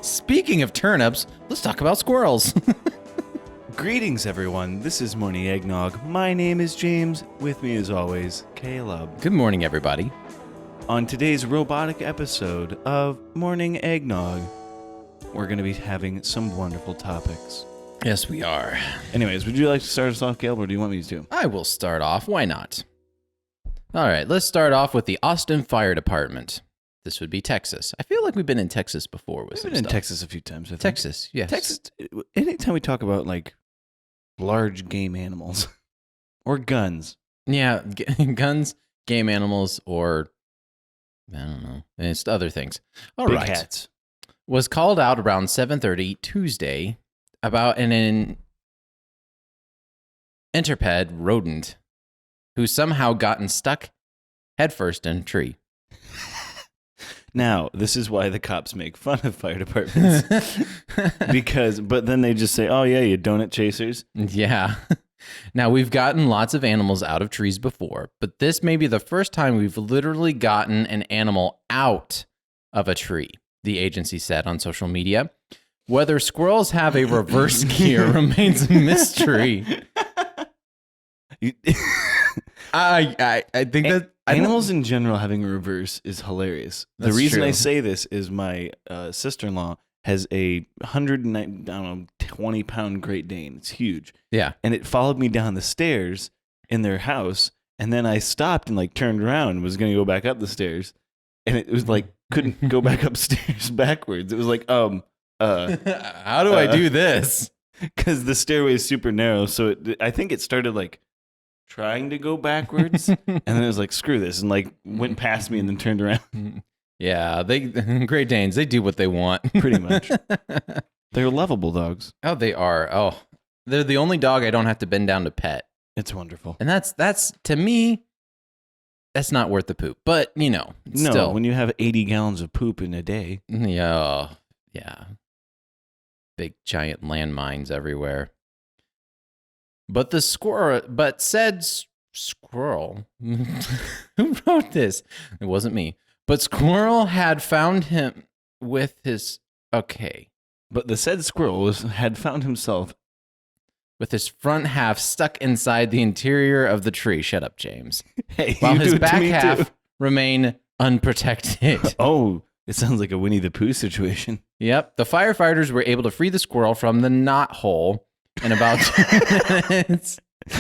Speaking of turnips, let's talk about squirrels. Greetings, everyone. This is Morning Eggnog. My name is James. With me, as always, Caleb. Good morning, everybody. On today's robotic episode of Morning Eggnog, we're going to be having some wonderful topics. Yes, we are. Anyways, would you like to start us off, Caleb, or do you want me to? I will start off. Why not? All right, let's start off with the Austin Fire Department. This would be Texas. I feel like we've been in Texas before with We've some been in stuff. Texas a few times, I think. Texas, yes. Texas, anytime we talk about, like, large game animals or guns. Yeah, guns, game animals, or I don't know. It's other things. All Big right. hats. Was called out around 7:30 Tuesday about an interped rodent who's somehow gotten stuck headfirst in a tree. Now, this is why the cops make fun of fire departments. But then they just say, oh, yeah, you donut chasers. Yeah. Now, we've gotten lots of animals out of trees before, but this may be the first time we've literally gotten an animal out of a tree, the agency said on social media. Whether squirrels have a reverse gear remains a mystery. I think that Animals in general having a reverse is hilarious. The That's reason true. I say this is my sister-in-law has a 20-pound Great Dane. It's huge. Yeah. And it followed me down the stairs in their house, and then I stopped and like turned around and was going to go back up the stairs, and it was like couldn't go back upstairs backwards. It was like how do I do this? because the stairway is super narrow. So I think it started like trying to go backwards, and then it was like, screw this, and like went past me and then turned around. Yeah, Great Danes, they do what they want. Pretty much. They're lovable dogs. Oh, they are. Oh, they're the only dog I don't have to bend down to pet. It's wonderful. And that's to me, that's not worth the poop. But, you know, No, still. when you have 80 gallons of poop in a day. Yeah. Big giant landmines everywhere. But said squirrel, who wrote this? It wasn't me. But squirrel had found him with his, But the said squirrel had found himself. with his front half stuck inside the interior of the tree. Shut up, James. Hey, While you his do it to back me half too. remain unprotected. Oh, it sounds like a Winnie the Pooh situation. Yep. The firefighters were able to free the squirrel from the knot hole in about 2 minutes.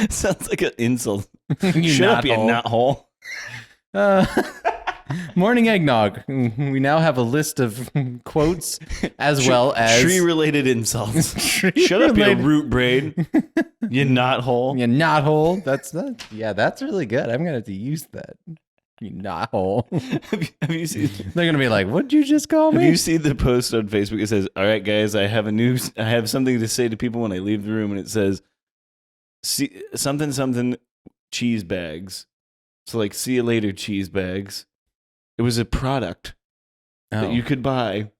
Sounds like an insult. You Shut up, you knothole. knothole. Morning Eggnog. We now have a list of quotes as well as Tree-related insults. Shut up, you tree-related- root braid. You knothole. You knothole. That's really good. I'm gonna have to use that. You knothole. Have you seen? They're gonna be like, "What'd you just call Have me?" you seen the post on Facebook? It says, "All right, guys, I have something to say to people when I leave the room," and it says, "See something cheese bags." So like, see you later, cheese bags. It was a product that you could buy.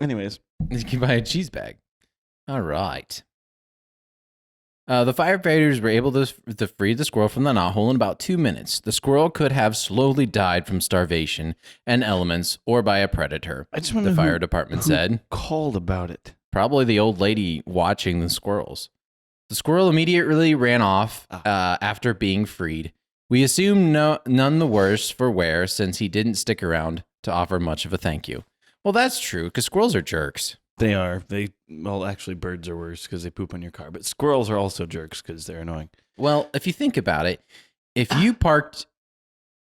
Anyways, You can buy a cheese bag. All right. The firefighters were able to free the squirrel from the knothole in about 2 minutes. The squirrel could have slowly died from starvation and elements or by a predator, I just want the to know fire department said. called about it. Probably the old lady watching the squirrels. The squirrel immediately ran off after being freed. We assume none the worse for wear since he didn't stick around to offer much of a thank you. Well, that's true, because squirrels are jerks. They are. Well, actually, birds are worse because they poop on your car. But squirrels are also jerks because they're annoying. Well, if you think about it, if you parked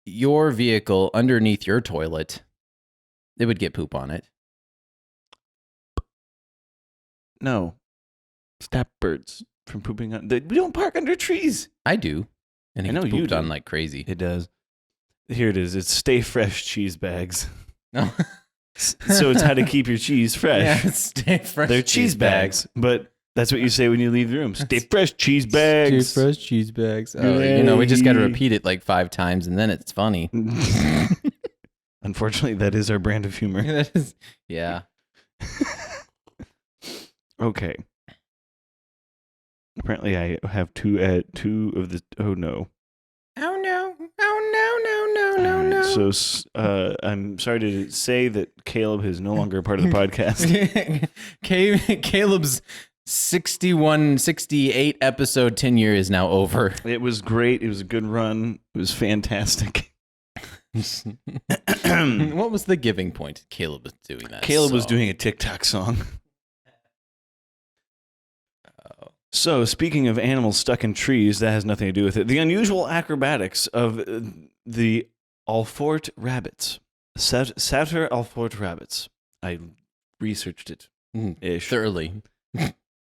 your vehicle underneath your toilet, it would get poop on it. No. Stop birds from pooping on. We don't park under trees. I do. And it I know gets you pooped do. on like crazy. It does. Here it is. It's Stay Fresh cheese bags. No. So it's how to keep your cheese fresh. Yeah, stay fresh. They're cheese bags, but that's what you say when you leave the room. Stay fresh cheese bags. Stay fresh cheese bags. Oh, we just got to repeat it like 5 times and then it's funny. Unfortunately, that is our brand of humor. Yeah. Okay. Apparently, I have two of the. Oh no. Oh no. Oh no, no, no, no, no. So I'm sorry to say that Caleb is no longer a part of the podcast. Caleb's 68 episode tenure is now over. It was great. It was a good run. It was fantastic. What was the giving point? Caleb was doing that. Caleb was doing a TikTok song. So, speaking of animals stuck in trees, that has nothing to do with it. The unusual acrobatics of the Alfort rabbits. Satyr Alfort rabbits. I researched it. Thoroughly.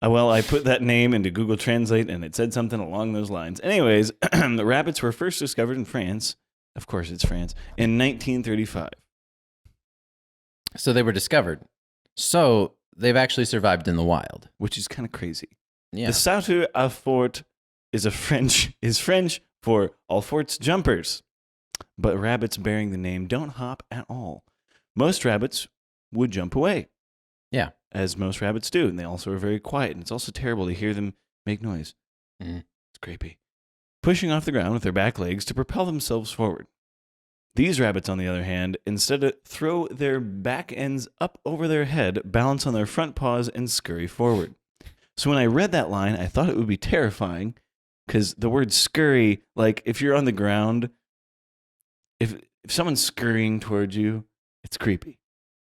Well, I put that name into Google Translate, and it said something along those lines. Anyways, the rabbits were first discovered in France. Of course, it's France. In 1935. So they were discovered. So they've actually survived in the wild. Which is kind of crazy. Yeah. The Satyr Alfort is French for Alfort's jumpers. But rabbits bearing the name don't hop at all. Most rabbits would jump away. Yeah. As most rabbits do. And they also are very quiet. And it's also terrible to hear them make noise. It's creepy. Pushing off the ground with their back legs to propel themselves forward. These rabbits, on the other hand, instead throw their back ends up over their head, balance on their front paws, and scurry forward. So when I read that line, I thought it would be terrifying because the word scurry, like if you're on the ground, if someone's scurrying towards you, it's creepy.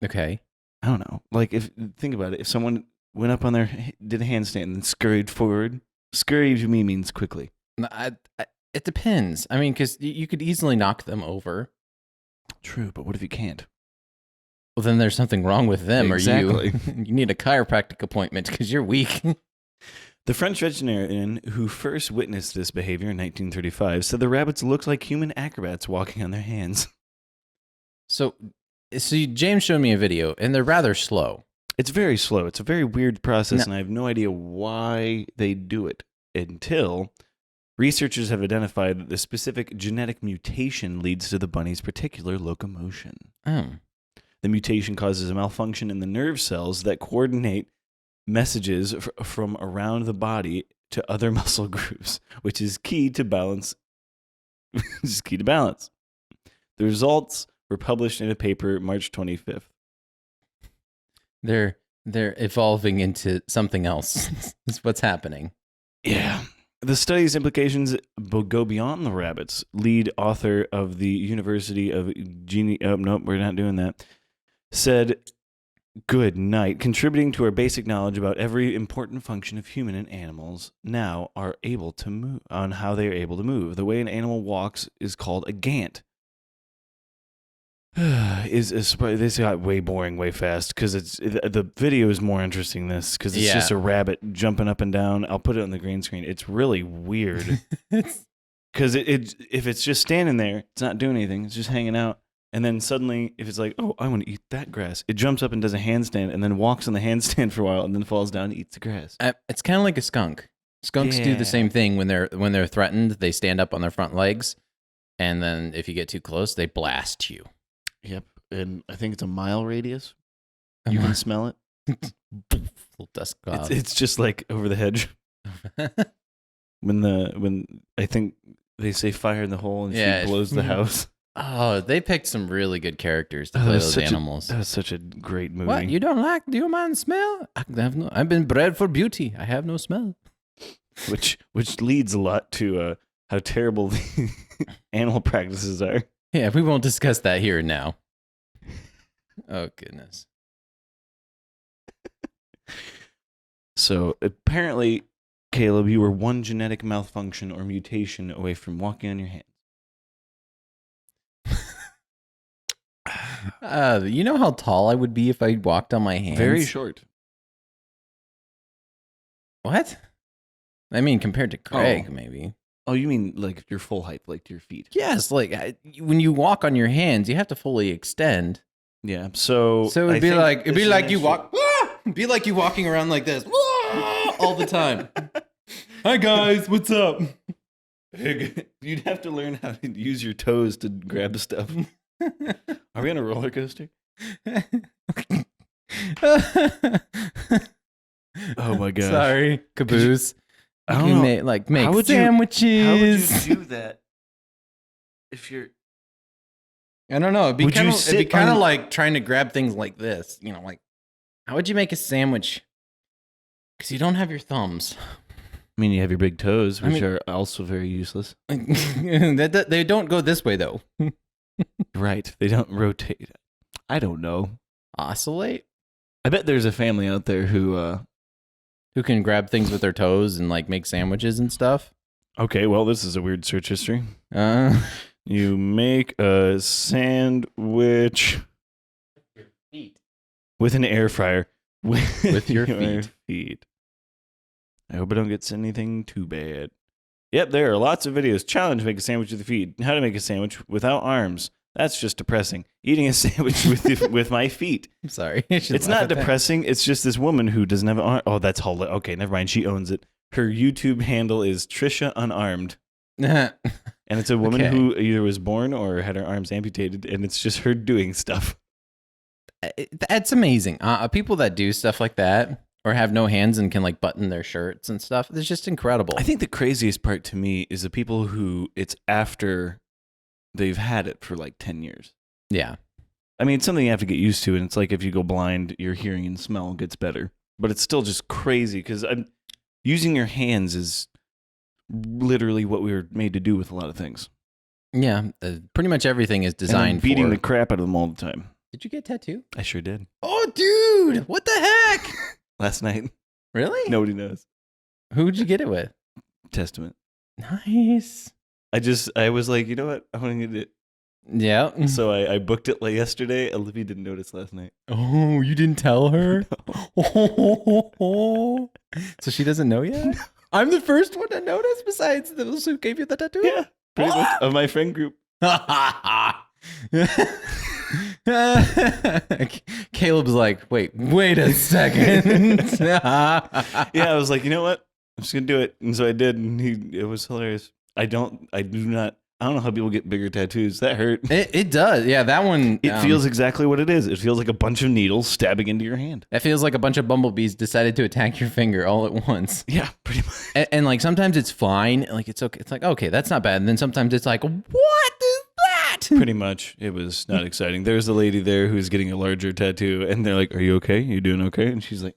Okay. I don't know. Like think about it. If someone went up on did a handstand and scurried forward, scurry to me means quickly. It depends. I mean, because you could easily knock them over. True, but what if you can't? Well, then there's something wrong with them, exactly. Or you need a chiropractic appointment because you're weak. The French veterinarian who first witnessed this behavior in 1935 said the rabbits looked like human acrobats walking on their hands. So James showed me a video, and they're rather slow. It's very slow. It's a very weird process, and I have no idea why they do it until researchers have identified that the specific genetic mutation leads to the bunny's particular locomotion. Oh. The mutation causes a malfunction in the nerve cells that coordinate messages from around the body to other muscle groups, which is key to balance. The results were published in a paper March 25th. They're evolving into something else. That's what's happening. Yeah. The study's implications go beyond the rabbits. Lead author of the University of nope, we're not doing that. Said, good night. Contributing to our basic knowledge about every important function of human and animals now are able to move, on how they are able to move. The way an animal walks is called a gant. This got way boring way fast because the video is more interesting because it's just a rabbit jumping up and down. I'll put it on the green screen. It's really weird because if it's just standing there, it's not doing anything. It's just hanging out. And then suddenly, if it's like, oh, I want to eat that grass, it jumps up and does a handstand and then walks on the handstand for a while and then falls down and eats the grass. It's kind of like a skunk. Skunks do the same thing when they're threatened. They stand up on their front legs, and then if you get too close, they blast you. Yep, and I think it's a mile radius. You can smell it. Little dust cloud. It's just like over the hedge. when I think they say fire in the hole and she blows the house. Oh, they picked some really good characters to play those animals. That was such a great movie. What? You don't like the human smell? I've been bred for beauty. I have no smell. Which leads a lot to how terrible the animal practices are. Yeah, we won't discuss that here and now. Oh, goodness. So apparently, Caleb, you were one genetic malfunction or mutation away from walking on your hands. You know how tall I would be if I walked on my hands? Very short. What? I mean, compared to Craig, maybe. Oh, you mean like your full height, like to your feet? Yes, like when you walk on your hands, you have to fully extend. Yeah, so it'd be like you walk. Be like you walking around like this all the time. Hi guys, what's up? You'd have to learn how to use your toes to grab stuff. Are we on a roller coaster? Oh my gosh! Sorry, caboose. I don't know. Make sandwiches. How would you do that if you're I don't know. It'd be Would you kind of sit kind of on- like trying to grab things like this. You know, like how would you make a sandwich? Because you don't have your thumbs. I mean, you have your big toes, which mean- are also very useless. They don't go this way though. Right. They don't rotate. I don't know. Oscillate. I bet there's a family out there who, Who can grab things with their toes and like make sandwiches and stuff. okay, well, this is a weird search history. Uh, You make a sandwich with an air fryer. With your feet. I hope I don't get anything too bad. Yep, there are lots of videos. Challenge: make a sandwich with your feet. How to make a sandwich without arms. That's just depressing. Eating a sandwich with my feet. I'm sorry. I should It's laugh not at that. depressing. It's just this woman who doesn't have an arm. Oh, that's hilarious. Okay, never mind. She owns it. Her YouTube handle is Trisha Unarmed. And it's a woman Okay. who either was born or had her arms amputated, and it's just her doing stuff. That's amazing. People that do stuff like that or have no hands and can like button their shirts and stuff. It's just incredible. I think the craziest part to me is the people who it's after they've had it for like 10 years. Yeah. I mean, it's something you have to get used to, and it's like if you go blind, your hearing and smell gets better. But it's still just crazy because using your hands is literally what we were made to do with a lot of things. Yeah. Pretty much everything is And I'm designed beating for. the crap out of them all the time. Did you get a tattoo? I sure did. Oh, dude. What the heck? Last night. Really? Nobody knows. Who'd you get it with? Testament. Nice. I was like, you know what? I want to get it. Yeah. So I booked it like yesterday. Olivia didn't notice last night. Oh, you didn't tell her? So she doesn't know yet? I'm the first one to notice besides those who gave you the tattoo? Yeah. Pretty much of my friend group. Caleb's like, wait a second. Yeah, I was like, you know what? I'm just gonna do it. And so I did, and it was hilarious. I don't know how people get bigger tattoos. That hurt. It does. Yeah, that one. It feels exactly what it is. It feels like a bunch of needles stabbing into your hand. That feels like a bunch of bumblebees decided to attack your finger all at once. Yeah, pretty much. And like sometimes it's fine. Like it's okay. It's like, okay, that's not bad. And then sometimes it's like, what is that? Pretty much. It was not exciting. There's a lady there who's getting a larger tattoo, and they're like, "Are you okay? You doing okay?" And she's like,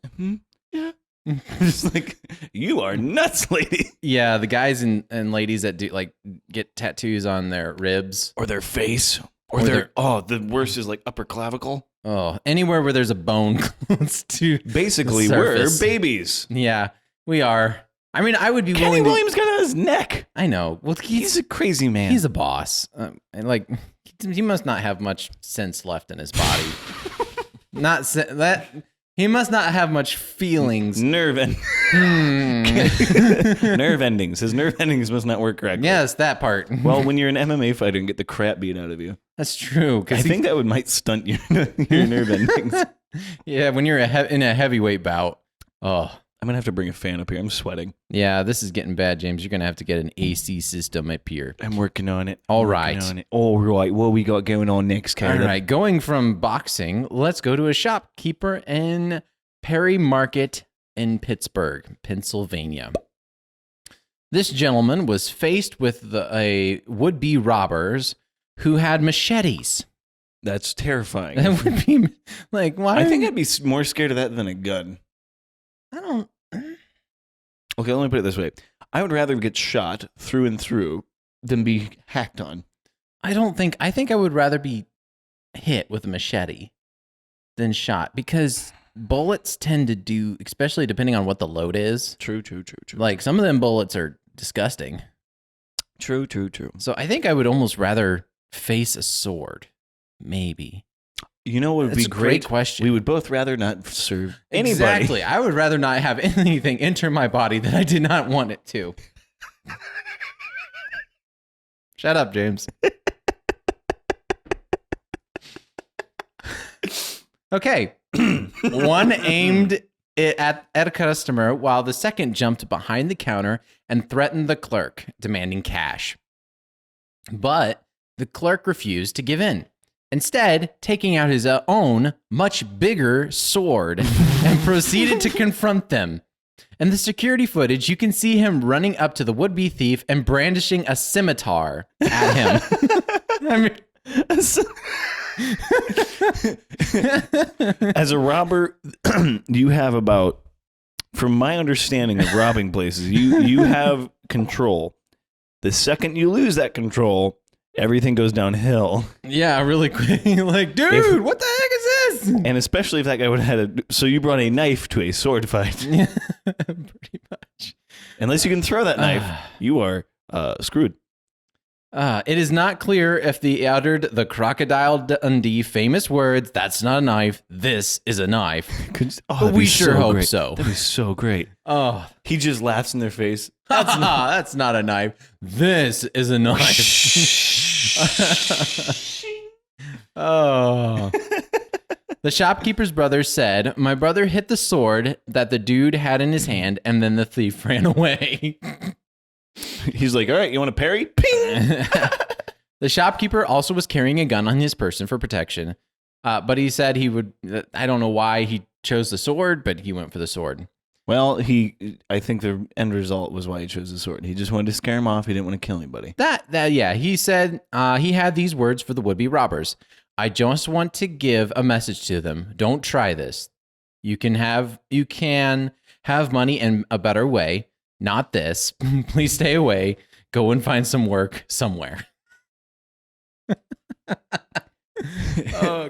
"Yeah." I'm just like, "You are nuts, lady." Yeah, the guys and ladies that do like get tattoos on their ribs. Or their face. Or Or their- the worst is like upper clavicle. Oh, anywhere where there's a bone close to Basically, the we're surface. babies. Yeah, we are. I mean, I would be Kenny willing to. Williams got it on his neck. I know. Well, He's a crazy man. he's a boss. And like he must not have much sense left in his body. That he must not have much feelings. nerve Hmm. nerve endings. His nerve endings must not work correctly. Yes, that part. Well, when you're an MMA fighter and get the crap beat out of you, That's true. I think that might stunt your nerve endings. Yeah, when you're in a heavyweight bout. Oh, I'm gonna have to bring a fan up here. I'm sweating. yeah, this is getting bad, James. You're gonna have to get an AC system up here. I'm working on it. All Working right. on it. All right. What we got going on next, Caleb? All right, going from boxing, let's go to a shopkeeper in Perry Market in Pittsburgh, Pennsylvania. This gentleman was faced with a would-be robbers who had machetes. That's terrifying. That would be like, why? I think I'd be more scared of that than a gun. I don't. Okay, let me put it this way. I would rather get shot through and through than be hacked on. I don't think. I think I would rather be hit with a machete than shot because bullets tend to do, especially depending on what the load is. True. Like some of them bullets are disgusting. True. So I think I would almost rather face a sword. Maybe. You know what would That's be a great question. We would both rather not serve anybody. Exactly. I would rather not have anything enter my body that I did not want it to. Shut up, James. Okay. One aimed it at a customer while the second jumped behind the counter and threatened the clerk, demanding cash. But the clerk refused to give in. Instead, taking out his own, much bigger sword and proceeded to confront them. In the security footage, you can see him running up to the would-be thief and brandishing a scimitar at him. I mean, As a robber, you have about, from my understanding of robbing places, you have control. The second you lose that control, everything goes downhill. Yeah, really quick. Like, dude, what the heck is this? And especially if that guy would have had so you brought a knife to a sword fight. Yeah, pretty much. Unless you can throw that knife, you are screwed. It is not clear if they uttered the Crocodile Dundee famous words, "That's not a knife, this is a knife." But we sure hope so. That'd be so great. Oh, He just laughs in their face. that's not a knife. This is a knife. Oh. The shopkeeper's brother said, "My brother hit the sword that the dude had in his hand, and then the thief ran away." He's like, all right, you want to parry? Ping! The shopkeeper also was carrying a gun on his person for protection, but he said he would, I don't know why he chose the sword, but he went for the sword. Well, I think the end result was why he chose the sword. He just wanted to scare him off. He didn't want to kill anybody. Yeah, he said he had these words for the would-be robbers. "I just want to give a message to them. Don't try this. You can have money in a better way. Not this. Please stay away. Go and find some work somewhere." Oh,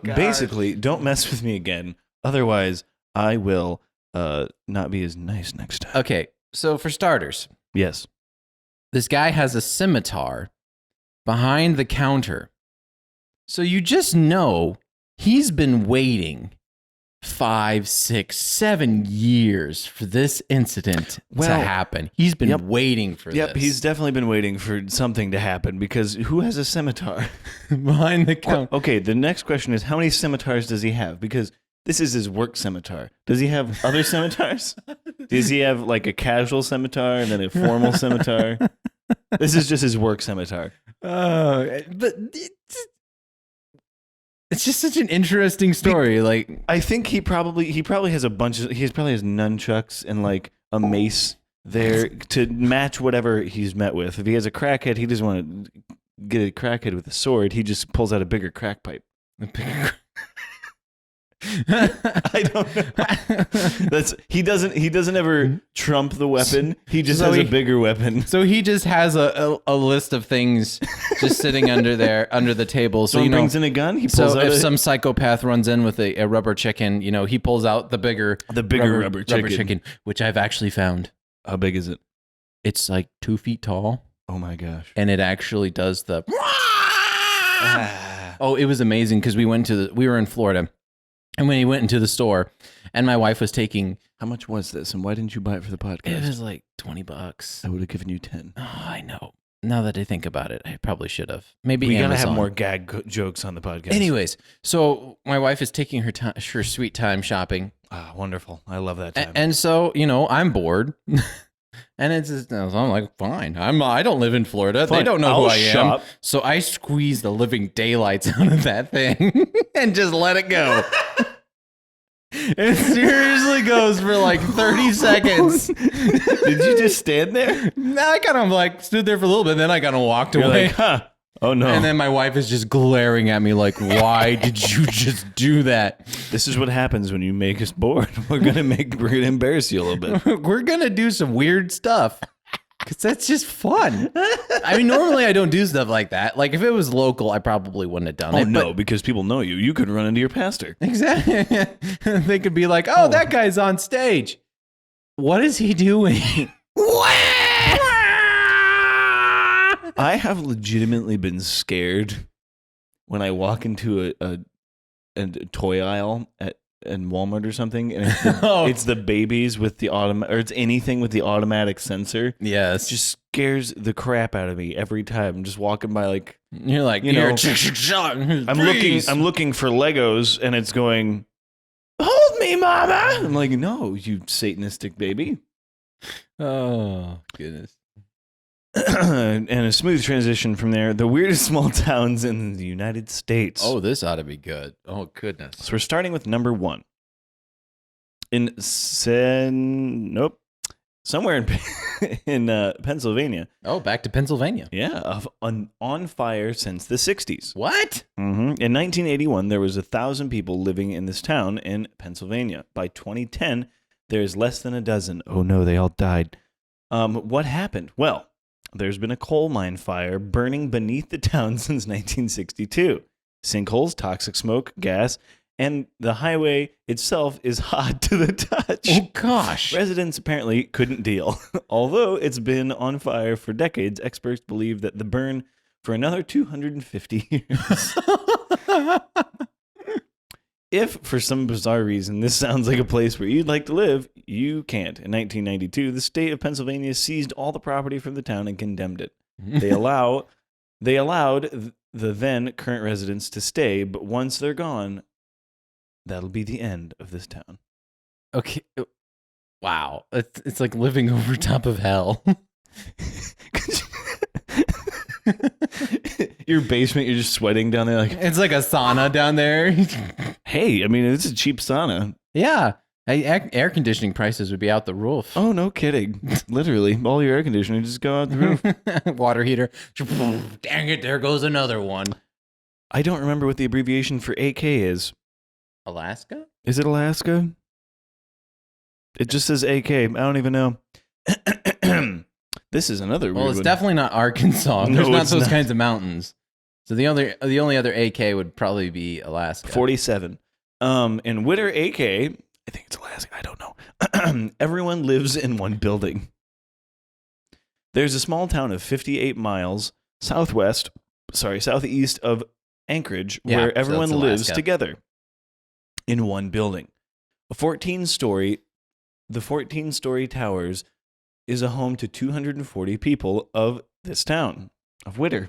God. Basically, don't mess with me again. Otherwise, I will not be as nice next time. Okay, so for starters, Yes. this guy has a scimitar behind the counter. So you just know he's been waiting 5, 6, 7 years for this incident to happen. He's been waiting for this. Yep, he's definitely been waiting for something to happen because who has a scimitar? Behind the counter. Okay, the next question is how many scimitars does he have? Because this is his work scimitar. Does he have other scimitars? Does he have like a casual scimitar and then a formal scimitar? This is just his work scimitar. But it's just such an interesting story. Like, I think he probably has a bunch of he probably has nunchucks and like a mace there to match whatever he's met with. If he has a crackhead, he doesn't want to get a crackhead with a sword. He just pulls out a bigger crack pipe. I don't know. He doesn't ever trump the weapon. He just has a bigger weapon. So he just has a list of things just sitting under the table. So Someone brings in a gun. He pulls out. If some psychopath runs in with a rubber chicken, he pulls out the bigger rubber chicken, which I've actually found. How big is it? It's like 2 feet tall. Oh my gosh! And it actually does the. Oh, it was amazing because we were in Florida. And when he went into the store, and my wife was taking... How much was this, and why didn't you buy it for the podcast? It was like $20. I would have given you 10. Oh, I know. Now that I think about it, I probably should have. Maybe we Amazon. Gotta have more gag jokes on the podcast. Anyways, so my wife is taking her sweet time shopping. Ah, wonderful. I love that time. And so, I'm bored. And it's just, so I'm like, fine. I don't live in Florida. Fine. They don't know who I am. So I squeeze the living daylights out of that thing and just let it go. It seriously goes for like 30 seconds. Did you just stand there? No, I kind of like stood there for a little bit. Then I kind of walked away. Like, huh? Oh no. And then my wife is just glaring at me like, why did you just do that? This is what happens when you make us bored. We're gonna embarrass you a little bit. We're gonna do some weird stuff. Because that's just fun. I mean, normally I don't do stuff like that. Like, if it was local, I probably wouldn't have done it. Oh, no, because people know you. You could run into your pastor. Exactly. They could be like, oh, that guy's on stage. What is he doing? I have legitimately been scared when I walk into a toy aisle in Walmart or something, and it's the babies with the automatic, or it's anything with the automatic sensor. Yes, it just scares the crap out of me every time. I'm just walking by, like you're like, I'm looking for Legos, and it's going, hold me, mama. I'm like, no, you satanistic baby. Oh goodness. And a smooth transition from there. The weirdest small towns in the United States. Oh, this ought to be good. Oh, goodness. So we're starting with number 1. Somewhere in in Pennsylvania. Oh, back to Pennsylvania. Yeah, on fire since the 60s. What? In 1981, there was 1,000 people living in this town in Pennsylvania. By 2010, there's less than a dozen. Oh no, they all died. What happened? Well, there's been a coal mine fire burning beneath the town since 1962. Sinkholes, toxic smoke, gas, and the highway itself is hot to the touch. Oh, gosh. Residents apparently couldn't deal. Although it's been on fire for decades, experts believe that the burn for another 250 years. If, for some bizarre reason, this sounds like a place where you'd like to live, you can't. In 1992, the state of Pennsylvania seized all the property from the town and condemned it. They allowed the then current residents to stay, but once they're gone, that'll be the end of this town. Okay. Wow. It's like living over top of hell. Your basement, you're just sweating down there like... It's like a sauna down there. Hey, I mean, it's a cheap sauna. Yeah. Air conditioning prices would be out the roof. Oh, no kidding. Literally, all your air conditioning just go out the roof. Water heater. Dang it, there goes another one. I don't remember what the abbreviation for AK is. Alaska? Is it Alaska? It just says AK. I don't even know. This is another weird Well, it's one. definitely not Arkansas. No, There's not it's those not. kinds of mountains. So the only other AK would probably be Alaska. 47. In Witter, AK, I think it's Alaska. I don't know. Everyone lives in one building. There's a small town of 58 miles southeast of Anchorage Yeah, where so everyone that's lives Alaska. together in one building. The 14-story towers is a home to 240 people of this town, of Witter.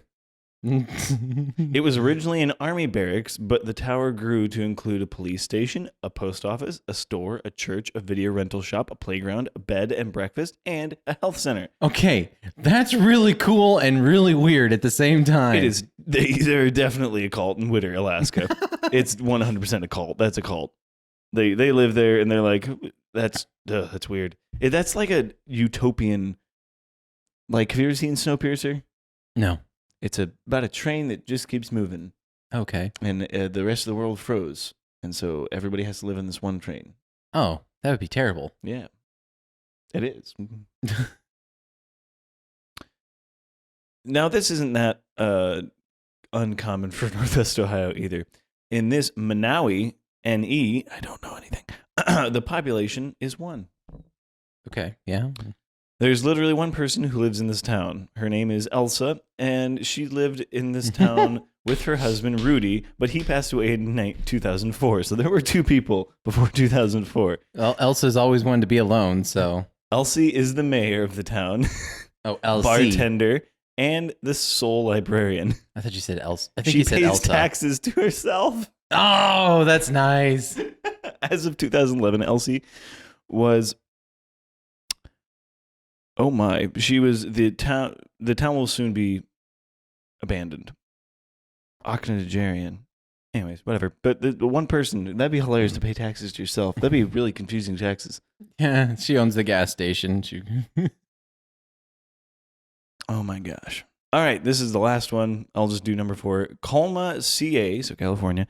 It was originally an army barracks, but the tower grew to include a police station, a post office, a store, a church, a video rental shop, a playground, a bed and breakfast, and a health center. Okay, that's really cool and really weird at the same time. It is. They're definitely a cult in Witter, Alaska. It's 100% a cult. That's a cult. They live there, and they're like, that's weird. That's like a utopian. Like, have you ever seen Snowpiercer? No. It's about a train that just keeps moving, Okay. and the rest of the world froze, and so everybody has to live in this one train. Oh, that would be terrible. Yeah, it is. Now, this isn't that uncommon for Northwest Ohio either. In this Manawi, NE, I don't know anything. The population is 1. Okay, yeah. There's literally one person who lives in this town. Her name is Elsa, and she lived in this town with her husband, Rudy, but he passed away in 2004. So there were 2 people before 2004. Well, Elsa's always wanted to be alone, so. Elsie is the mayor of the town, Oh, Elsie. bartender, and the sole librarian. I thought you said Elsa. I think She you said pays Elsa. taxes to herself. Oh, that's nice. As of 2011, Elsie was... Oh my! She was the town. The town will soon be abandoned. Octogenarian. Anyways, whatever. But the one person, that'd be hilarious to pay taxes to yourself. That'd be really confusing taxes. Yeah, she owns the gas station. Oh my gosh! All right, this is the last one. I'll just do number 4. Colma, CA, so California,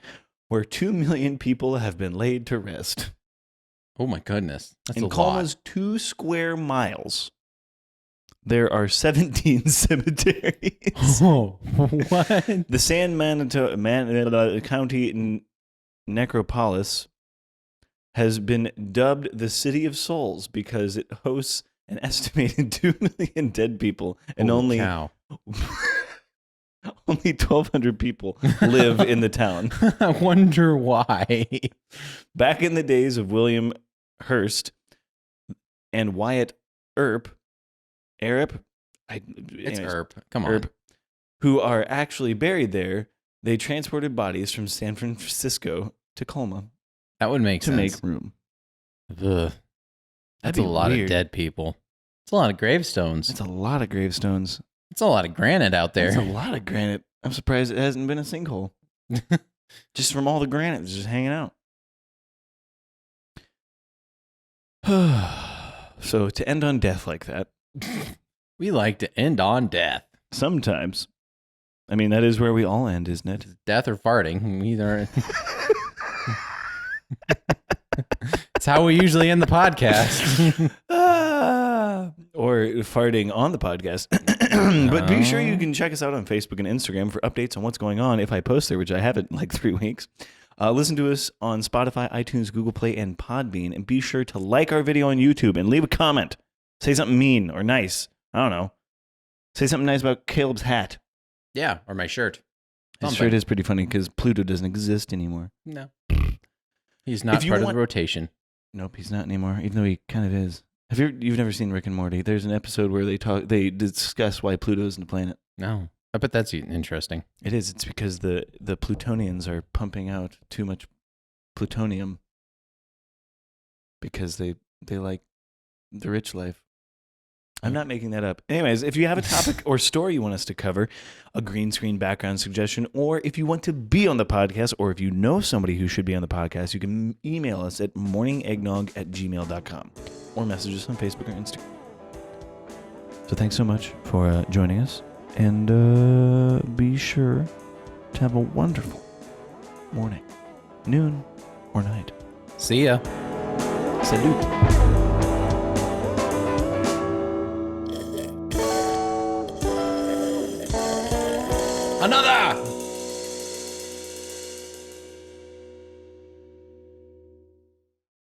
where 2 million people have been laid to rest. Oh my goodness, that's In a Colma's 2 square miles, there are 17 cemeteries. lot. Oh, what? The San County Necropolis has been dubbed the City of Souls because it hosts an estimated 2 million dead people, and Holy only cow. only 1,200 people live in the town. I wonder why. Back in the days of William Hearst and Wyatt Earp, It's Earp. Come on. Earp, who are actually buried there, they transported bodies from San Francisco to Colma That would make to sense. make room. Ugh. That's a be lot weird. of dead people. It's a lot of gravestones. That's a lot of gravestones. It's a lot of granite out there. That's a lot of granite. I'm surprised it hasn't been a sinkhole. Just from all the granite that's just hanging out. So to end on death like that, We like to end on death. Sometimes. I mean, that is where we all end, isn't it? Death or farting. Either. It's how we usually end the podcast. Or farting on the podcast. But be sure you can check us out on Facebook and Instagram for updates on what's going on if I post there, which I haven't in like 3 weeks. Listen to us on Spotify, iTunes, Google Play, and Podbean. And be sure to like our video on YouTube and leave a comment. Say something mean or nice. I don't know. Say something nice about Caleb's hat. Yeah, or my shirt. His shirt is pretty funny because Pluto doesn't exist anymore. No. He's not part of the rotation. Nope, he's not anymore, even though he kind of is. You've never seen Rick and Morty? There's an episode where they discuss why Pluto isn't a planet. No. I bet that's interesting. It is. It's because the Plutonians are pumping out too much plutonium because they like the rich life. I'm not making that up. Anyways, if you have a topic or story you want us to cover, a green screen background suggestion, or if you want to be on the podcast, or if you know somebody who should be on the podcast, you can email us at morningeggnog@gmail.com or message us on Facebook or Instagram. So thanks so much for joining us, and be sure to have a wonderful morning, noon, or night. See ya. Salute. Another!